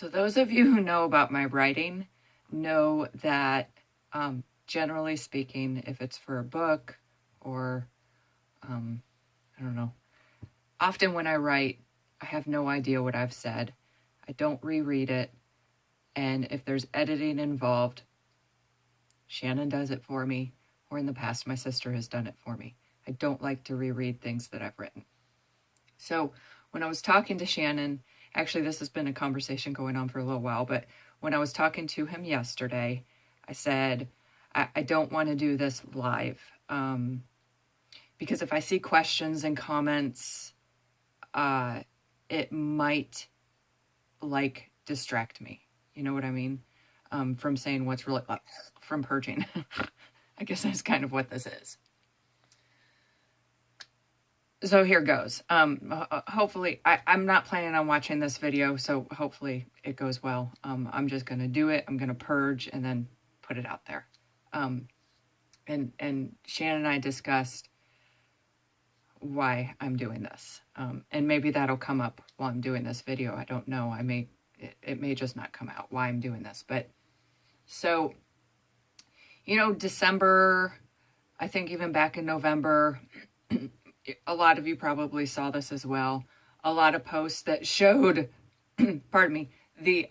So those of you who know about my writing know that, generally speaking, if it's for a book or, I don't know, often when I write, I have no idea what I've said. I don't reread it. And if there's editing involved, Shannon does it for me, or in the past, my sister has done it for me. I don't like to reread things that I've written. So when I was talking to Shannon, actually, this has been a conversation going on for a little while, but when I was talking to him yesterday, I said, I don't want to do this live, because if I see questions and comments, it might distract me. You know what I mean? From saying what's really from purging. I guess that's kind of what this is. So here goes. Hopefully, I'm not planning on watching this video, so hopefully it goes well. I'm just going to do it. I'm going to purge and then put it out there. And Shannon and I discussed why I'm doing this. And maybe that'll come up while I'm doing this video. I don't know. It may just not come out why I'm doing this. But so, December, I think even back in November, a lot of you probably saw this as well. A lot of posts that showed, pardon me, the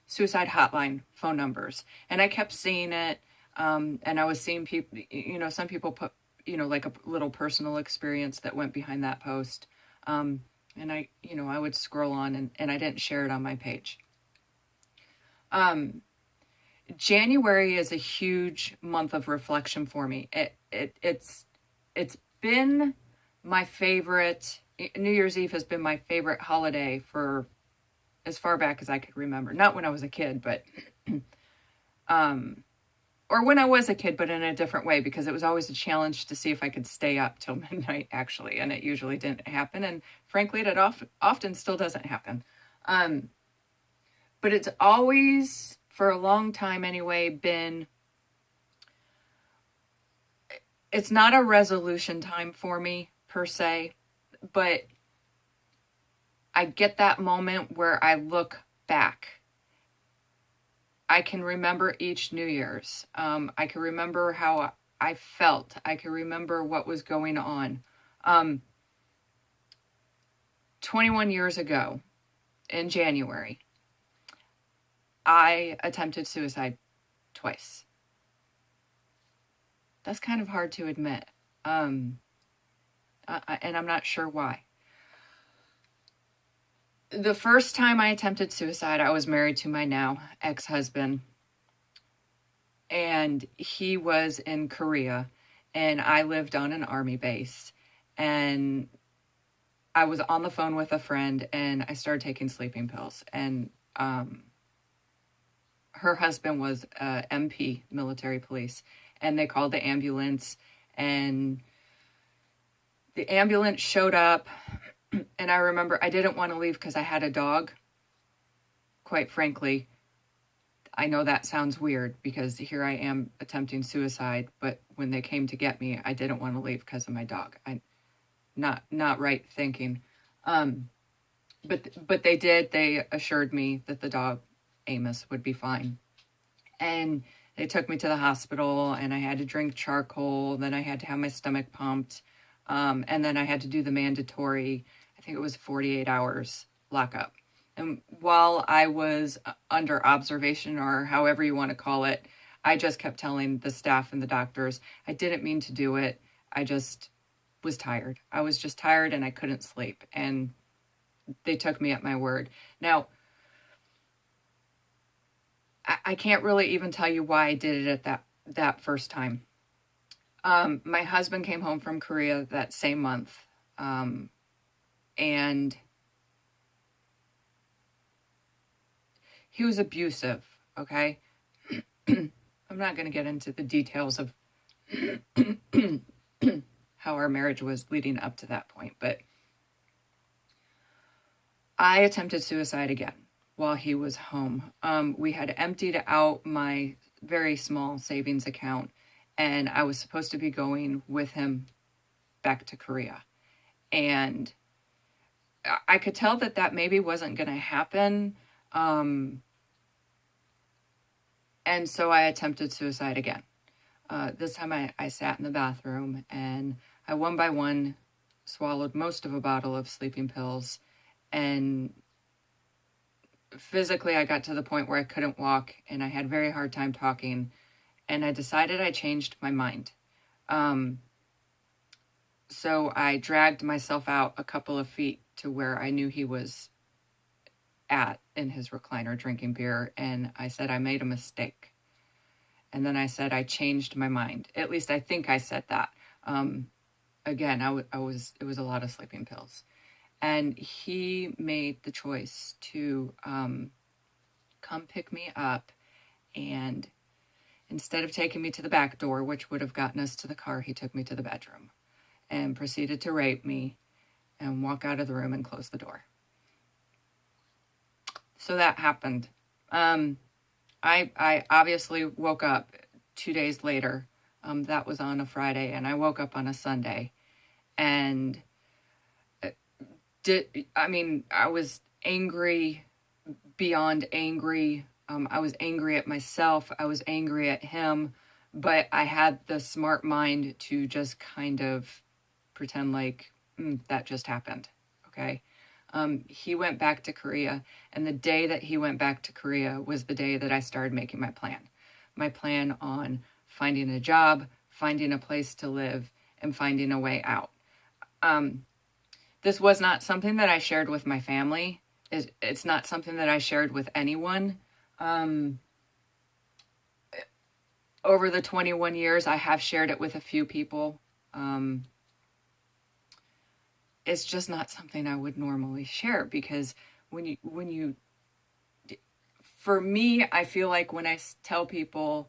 suicide hotline phone numbers. And I kept seeing it. And I was seeing people, some people put, like a little personal experience that went behind that post. And I would scroll on and I didn't share it on my page. January is a huge month of reflection for me. It's been my favorite. New Year's Eve has been my favorite holiday for as far back as I could remember. Not when I was a kid, but or when I was a kid, but in a different way, because it was always a challenge to see if I could stay up till midnight, actually, and it usually didn't happen. And frankly, it often still doesn't happen. But it's always, for a long time anyway, it's not a resolution time for me, per se, but I get that moment where I look back. I can remember each New Year's. I can remember how I felt. I can remember what was going on. 21 years ago, in January, I attempted suicide twice. That's kind of hard to admit. And I'm not sure why. The first time I attempted suicide, I was married to my now ex-husband, and he was in Korea, and I lived on an army base, and I was on the phone with a friend, and I started taking sleeping pills, and her husband was MP, military police, and they called the ambulance, and the ambulance showed up. And I remember I didn't want to leave because I had a dog. Quite frankly, I know that sounds weird because here I am attempting suicide, but when they came to get me, I didn't want to leave because of my dog. Not right thinking. But they did. They assured me that the dog, Amos, would be fine. And they took me to the hospital, and I had to drink charcoal. Then I had to have my stomach pumped. And then I had to do the mandatory, I think it was 48 hours lockup. And while I was under observation, or however you want to call it, I just kept telling the staff and the doctors, I didn't mean to do it. I just was tired. I was just tired and I couldn't sleep. And they took me at my word. Now, I can't really even tell you why I did it at that first time. My husband came home from Korea that same month. And he was abusive, okay? I'm not going to get into the details of how our marriage was leading up to that point, but I attempted suicide again while he was home. We had emptied out my very small savings account, and I was supposed to be going with him back to Korea. And I could tell that maybe wasn't going to happen. And so I attempted suicide again. This time I sat in the bathroom and I one by one swallowed most of a bottle of sleeping pills, and physically I got to the point where I couldn't walk and I had a very hard time talking, and I decided I changed my mind. So I dragged myself out a couple of feet to where I knew he was at in his recliner drinking beer, and I said I made a mistake. And then I said I changed my mind. At least I think I said that. Again, it was a lot of sleeping pills. And he made the choice to come pick me up, and instead of taking me to the back door, which would have gotten us to the car, he took me to the bedroom and proceeded to rape me and walk out of the room and close the door. So that happened. I obviously woke up 2 days later. That was on a Friday, and I woke up on a Sunday. And I was angry beyond angry. I was angry at myself. I was angry at him. But I had the smart mind to just kind of pretend like that just happened. Okay. He went back to Korea, and the day that he went back to Korea was the day that I started making my plan. My plan on finding a job, finding a place to live, and finding a way out. This was not something that I shared with my family. It's not something that I shared with anyone. Over the 21 years, I have shared it with a few people. It's just not something I would normally share, because for me, I feel like when I tell people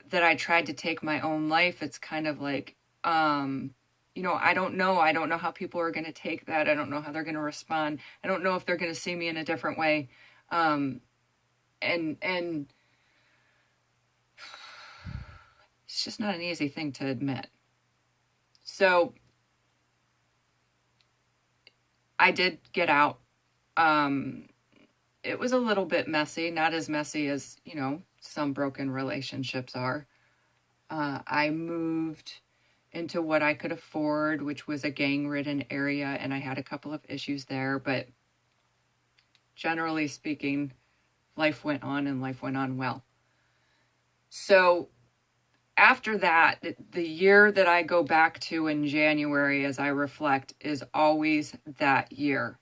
that I tried to take my own life, it's kind of like, I don't know how people are going to take that. I don't know how they're going to respond. I don't know if they're going to see me in a different way. And it's just not an easy thing to admit. So I did get out. It was a little bit messy, not as messy as, some broken relationships are. I moved into what I could afford, which was a gang-ridden area, and I had a couple of issues there, but generally speaking, life went on, and life went on well. So after that, the year that I go back to in January as I reflect is always that year.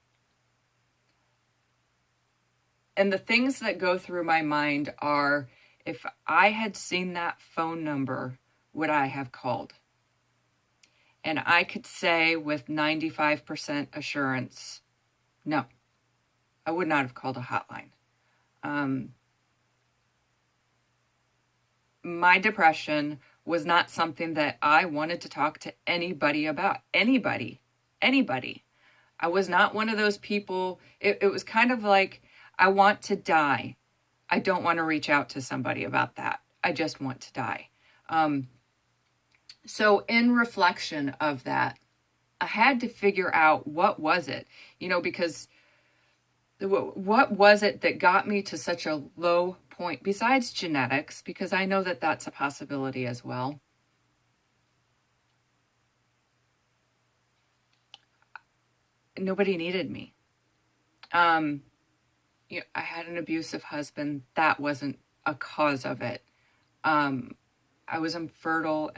And the things that go through my mind are, if I had seen that phone number, would I have called? And I could say with 95% assurance, no, I would not have called a hotline. My depression was not something that I wanted to talk to anybody about. Anybody. I was not one of those people. It was kind of like, I want to die. I don't want to reach out to somebody about that. I just want to die. So in reflection of that, I had to figure out what was it, because what was it that got me to such a low point besides genetics, because I know that that's a possibility as well. Nobody needed me. I had an abusive husband. That wasn't a cause of it. I was infertile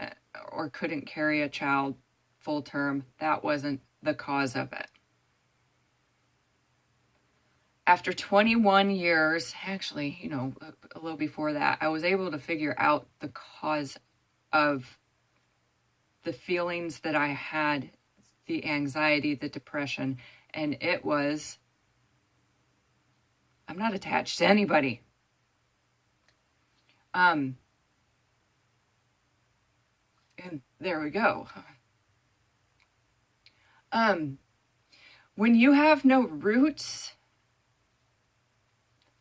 or couldn't carry a child full term. That wasn't the cause of it. After 21 years, actually, a little before that, I was able to figure out the cause of the feelings that I had, the anxiety, the depression, and it was, I'm not attached to anybody. And there we go. When you have no roots,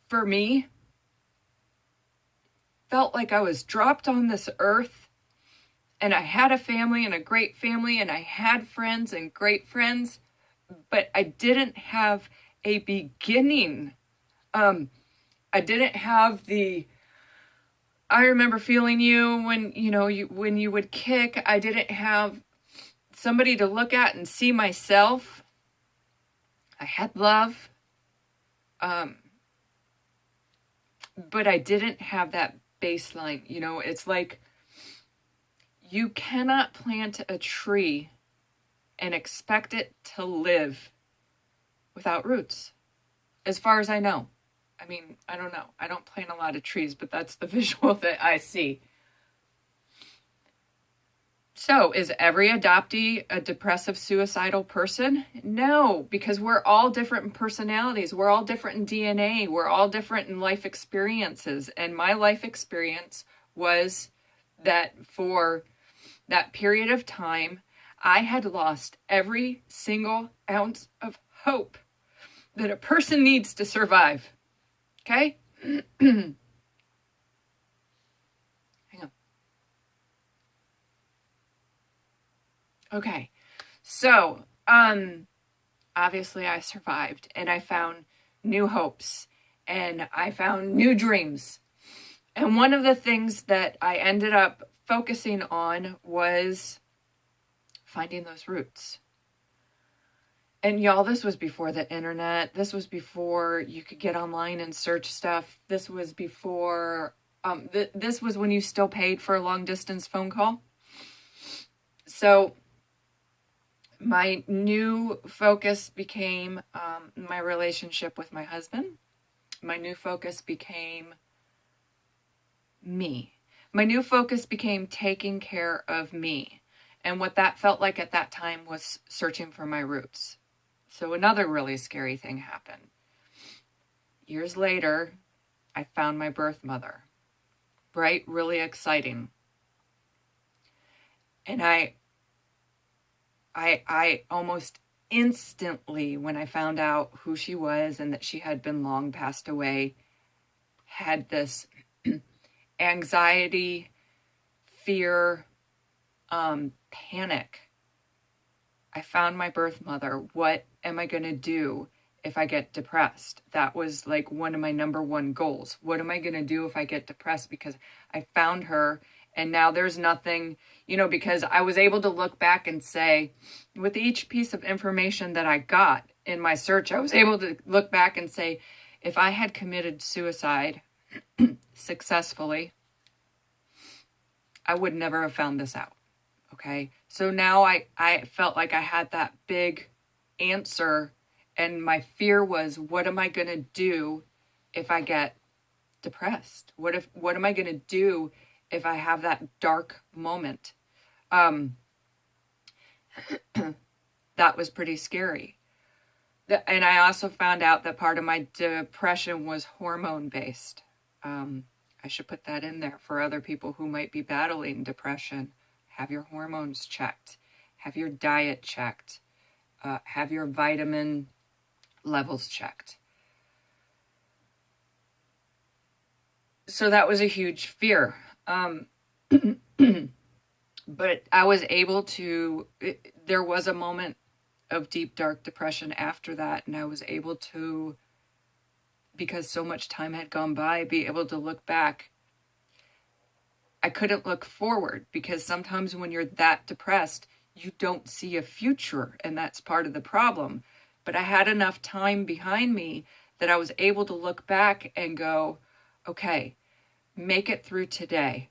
for me, felt like I was dropped on this earth, and I had a family and a great family, and I had friends and great friends, but I didn't have a beginning I didn't have I remember feeling you when, when you would kick. I didn't have somebody to look at and see myself. I had love. But I didn't have that baseline. It's like you cannot plant a tree and expect it to live without roots, as far as I know. I mean, I don't know. I don't plant a lot of trees, but that's the visual that I see. So, is every adoptee a depressive, suicidal person? No, because we're all different in personalities. We're all different in DNA. We're all different in life experiences. And my life experience was that for that period of time, I had lost every single ounce of hope that a person needs to survive. Okay? Hang on. Okay. So, obviously I survived and I found new hopes and I found new dreams. And one of the things that I ended up focusing on was finding those roots. And y'all, this was before the internet. This was before you could get online and search stuff. This was before, this was when you still paid for a long distance phone call. So my new focus became my relationship with my husband. My new focus became me. My new focus became taking care of me. And what that felt like at that time was searching for my roots. So another really scary thing happened. Years later, I found my birth mother. Right? Really exciting. And I almost instantly, when I found out who she was and that she had been long passed away, had this anxiety, fear, panic. I found my birth mother. What am I going to do if I get depressed? That was like one of my number one goals. What am I going to do if I get depressed? Because I found her and now there's nothing, because I was able to look back and say, with each piece of information that I got in my search, I was able to look back and say, if I had committed suicide successfully, I would never have found this out. Okay. So now I felt like I had that big answer and my fear was, what am I going to do if I get depressed? What am I going to do if I have that dark moment? That was pretty scary. And I also found out that part of my depression was hormone based. I should put that in there for other people who might be battling depression. Have your hormones checked. Have your diet checked. Have your vitamin levels checked. So that was a huge fear. But I was able to, there was a moment of deep, dark depression after that. And I was able to, because so much time had gone by, be able to look back. I couldn't look forward because sometimes when you're that depressed, you don't see a future, and that's part of the problem. But I had enough time behind me that I was able to look back and go, okay, make it through today.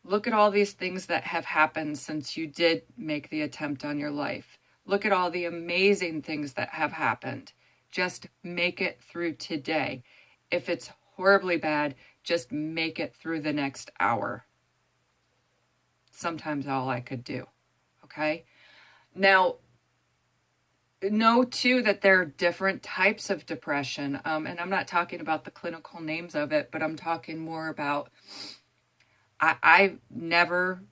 Look at all these things that have happened since you did make the attempt on your life. Look at all the amazing things that have happened. Just make it through today. If it's horribly bad, just make it through the next hour. Sometimes all I could do. Okay? Now, know too that there are different types of depression. And I'm not talking about the clinical names of it, but I'm talking more about, I never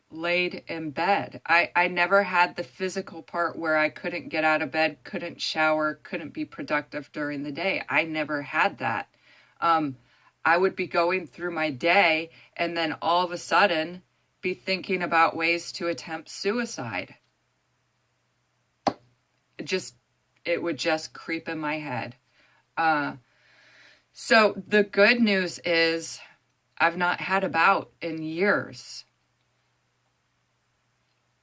laid in bed. I never had the physical part where I couldn't get out of bed, couldn't shower, couldn't be productive during the day. I never had that. I would be going through my day and then all of a sudden be thinking about ways to attempt suicide. It would just creep in my head. So the good news is I've not had a bout in years.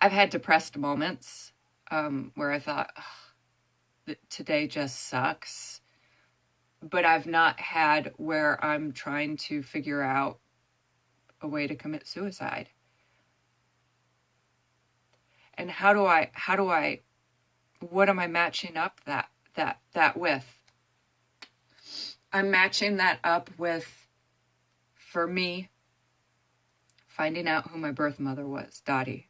I've had depressed moments where I thought, today just sucks. But I've not had where I'm trying to figure out a way to commit suicide. And what am I matching up that with? I'm matching that up with, for me, finding out who my birth mother was, Dottie.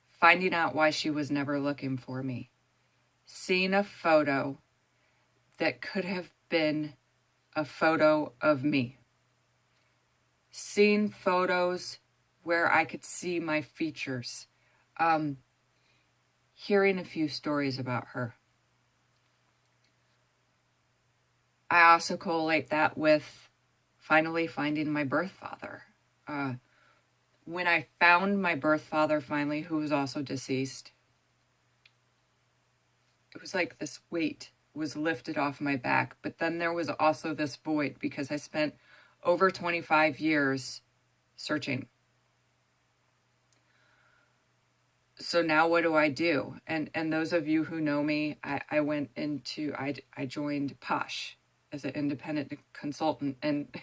Finding out why she was never looking for me. Seeing a photo that could have been a photo of me. Seeing photos where I could see my features. Hearing a few stories about her. I also correlate that with finally finding my birth father. When I found my birth father finally, who was also deceased, it was like this weight was lifted off my back. But then there was also this void because I spent over 25 years searching. So now what do I do? And those of you who know me, I joined Posh as an independent consultant. And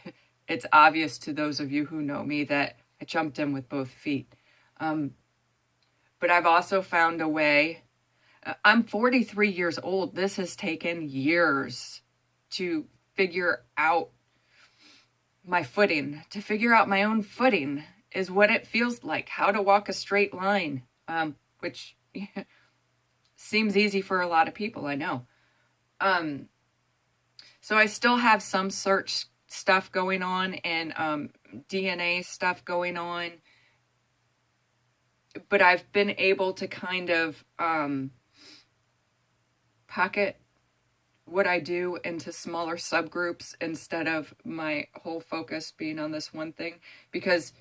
it's obvious to those of you who know me that I jumped in with both feet. But I've also found a way. I'm 43 years old. This has taken years to figure out my footing, to figure out my own footing is what it feels like, how to walk a straight line, which seems easy for a lot of people, I know. So I still have some search stuff going on and DNA stuff going on, but I've been able to kind of pocket what I do into smaller subgroups instead of my whole focus being on this one thing. Because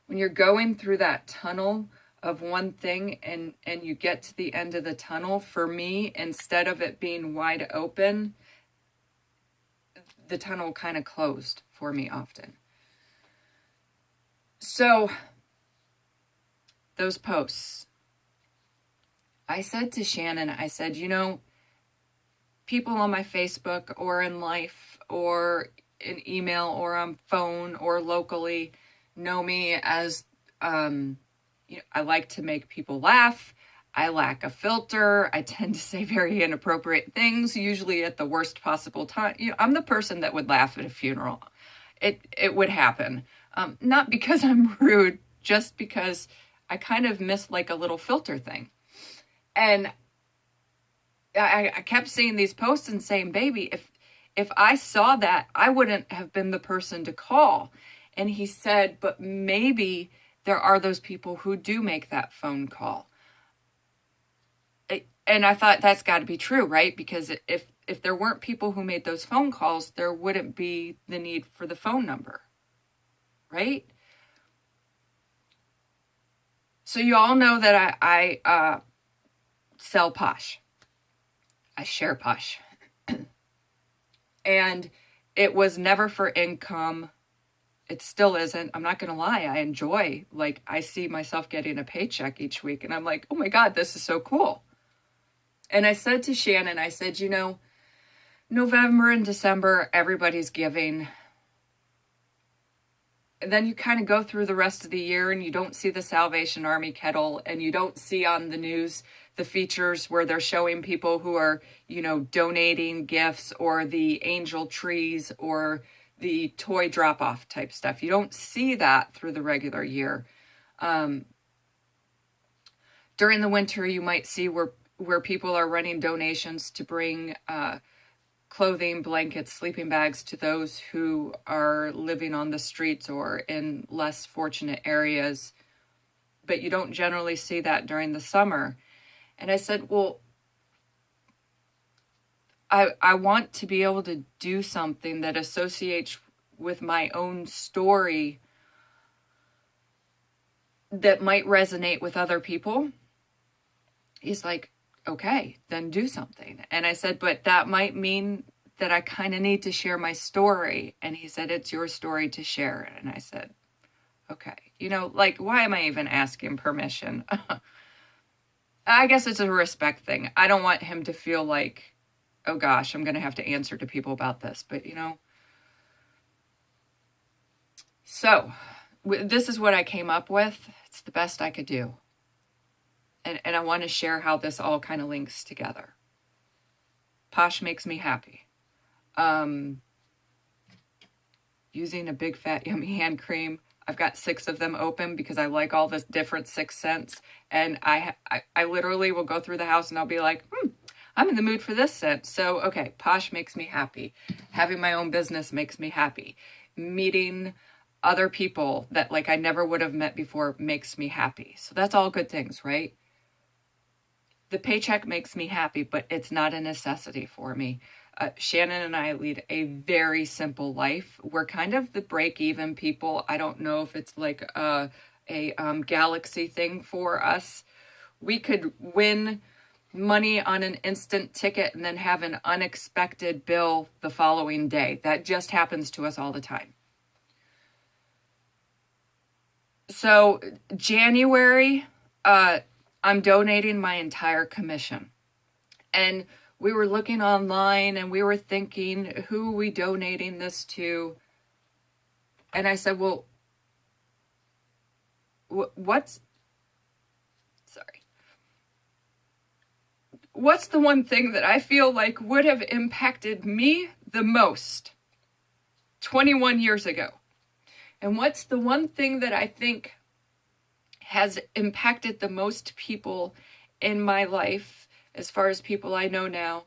when you're going through that tunnel of one thing and you get to the end of the tunnel, for me, instead of it being wide open, the tunnel kind of closed for me often. So those posts, I said to Shannon, I said, people on my Facebook or in life or in email or on phone or locally know me as, I like to make people laugh. I lack a filter. I tend to say very inappropriate things, usually at the worst possible time. I'm the person that would laugh at a funeral. It would happen. Not because I'm rude, just because I kind of miss like a little filter thing. And I kept seeing these posts and saying, baby, if I saw that, I wouldn't have been the person to call. And he said, but maybe there are those people who do make that phone call. And I thought that's got to be true, right? Because if there weren't people who made those phone calls, there wouldn't be the need for the phone number, right? So you all know that I sell Posh. I share Posh. And it was never for income. It still isn't. I'm not going to lie. I enjoy, I see myself getting a paycheck each week. And I'm like, oh my God, this is so cool. And I said to Shannon, I said, November and December, everybody's giving. And then you kind of go through the rest of the year and you don't see the Salvation Army kettle and you don't see on the news the features where they're showing people who are, donating gifts or the angel trees or the toy drop-off type stuff. You don't see that through the regular year. During the winter, you might see where people are running donations to bring clothing, blankets, sleeping bags to those who are living on the streets or in less fortunate areas. But you don't generally see that during the summer. And I said, well, I want to be able to do something that associates with my own story that might resonate with other people. He's like, okay, then do something. And I said, but that might mean that I kind of need to share my story. And he said, it's your story to share. And I said, okay, like, why am I even asking permission? I guess it's a respect thing. I don't want him to feel like, oh gosh, I'm going to have to answer to people about this. But, so this is what I came up with. It's the best I could do. And I want to share how this all kind of links together. Posh makes me happy. Using a big fat yummy hand cream. I've got 6 of them open because I like all the different 6 scents. And I literally will go through the house and I'll be like, I'm in the mood for this scent. So, okay, Posh makes me happy. Having my own business makes me happy. Meeting other people that like I never would have met before makes me happy. So that's all good things, right? The paycheck makes me happy, but it's not a necessity for me. Shannon and I lead a very simple life. We're kind of the break-even people. I don't know if it's like a galaxy thing for us. We could win money on an instant ticket and then have an unexpected bill the following day. That just happens to us all the time. So January, I'm donating my entire commission. And we were looking online and we were thinking, who are we donating this to? And I said, well, what's the one thing that I feel like would have impacted me the most 21 years ago? And what's the one thing that I think has impacted the most people in my life as far as people I know now?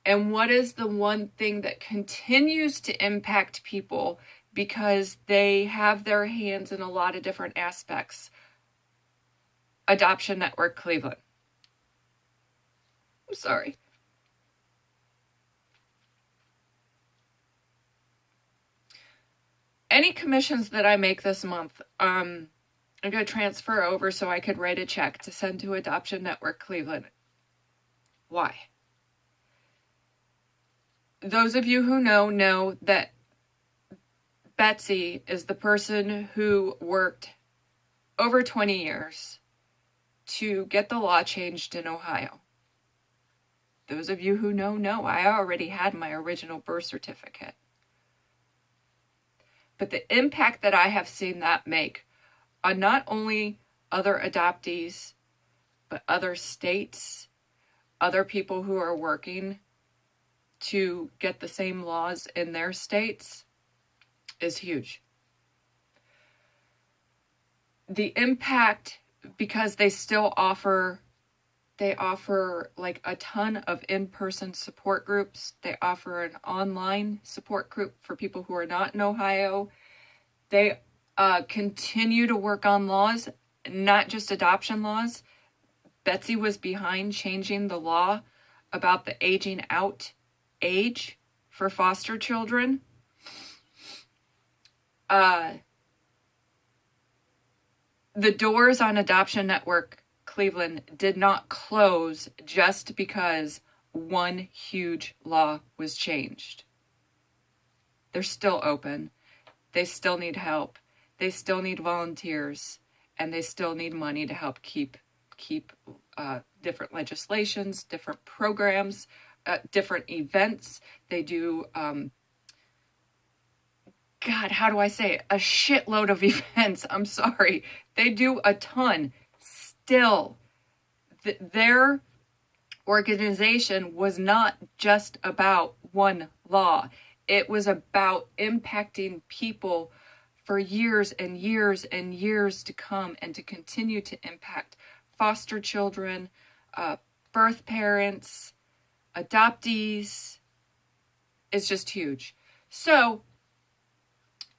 And what is the one thing that continues to impact people because they have their hands in a lot of different aspects? Adoption Network Cleveland. I'm sorry. Any commissions that I make this month, I'm going to transfer over so I could write a check to send to Adoption Network Cleveland. Why? Those of you who know that Betsy is the person who worked over 20 years to get the law changed in Ohio. Those of you who know, I already had my original birth certificate. But the impact that I have seen that make on not only other adoptees, but other states, other people who are working to get the same laws in their states is huge. The impact, because they offer like a ton of in-person support groups. They offer an online support group for people who are not in Ohio. They continue to work on laws, not just adoption laws. Betsy was behind changing the law about the aging out age for foster children. The doors on Adoption Network Cleveland did not close just because one huge law was changed. They're still open. They still need help. They still need volunteers, and they still need money to help keep different legislations, different programs, different events. They do, God, how do I say it? A shitload of events. I'm sorry. They do a ton. Still, their organization was not just about one law. It was about impacting people for years and years and years to come, and to continue to impact foster children, birth parents, adoptees. Is just huge. So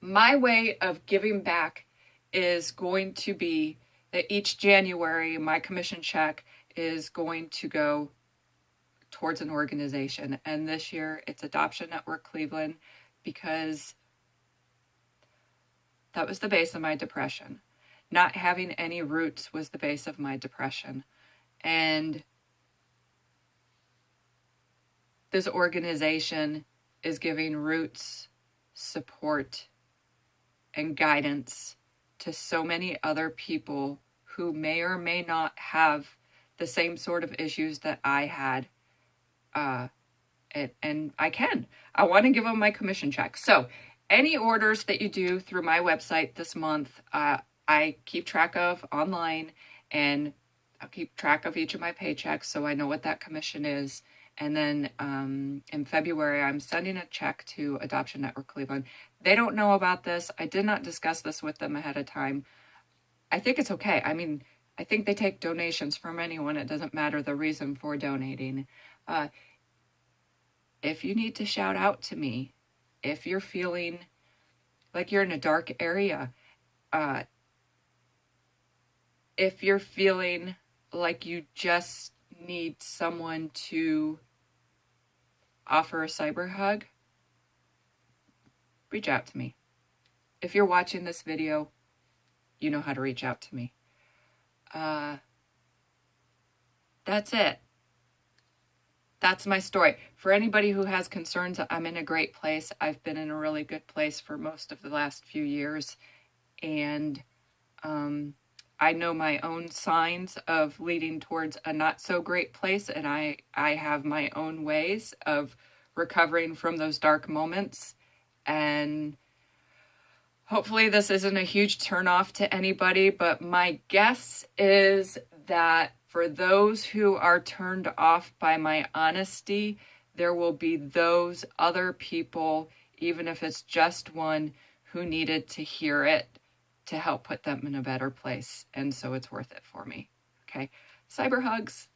my way of giving back is going to be that each January, my commission check is going to go towards an organization. And this year, it's Adoption Network Cleveland, because that was the base of my depression. Not having any roots was the base of my depression. And this organization is giving roots, support, and guidance to so many other people who may or may not have the same sort of issues that I had. And I want to give them my commission check. So any orders that you do through my website this month, I keep track of online, and I'll keep track of each of my paychecks so I know what that commission is. And then in February, I'm sending a check to Adoption Network Cleveland. They don't know about this. I did not discuss this with them ahead of time. I think it's okay. I mean, I think they take donations from anyone. It doesn't matter the reason for donating. If you need to shout out to me, if you're feeling like you're in a dark area, if you're feeling like you just need someone to offer a cyber hug, reach out to me. If you're watching this video, you know how to reach out to me. That's it. That's my story. For anybody who has concerns, I'm in a great place. I've been in a really good place for most of the last few years. And I know my own signs of leading towards a not so great place. And I have my own ways of recovering from those dark moments. And hopefully this isn't a huge turnoff to anybody, but my guess is that for those who are turned off by my honesty, there will be those other people, even if it's just one, who needed to hear it to help put them in a better place. And so it's worth it for me. Okay. Cyber hugs.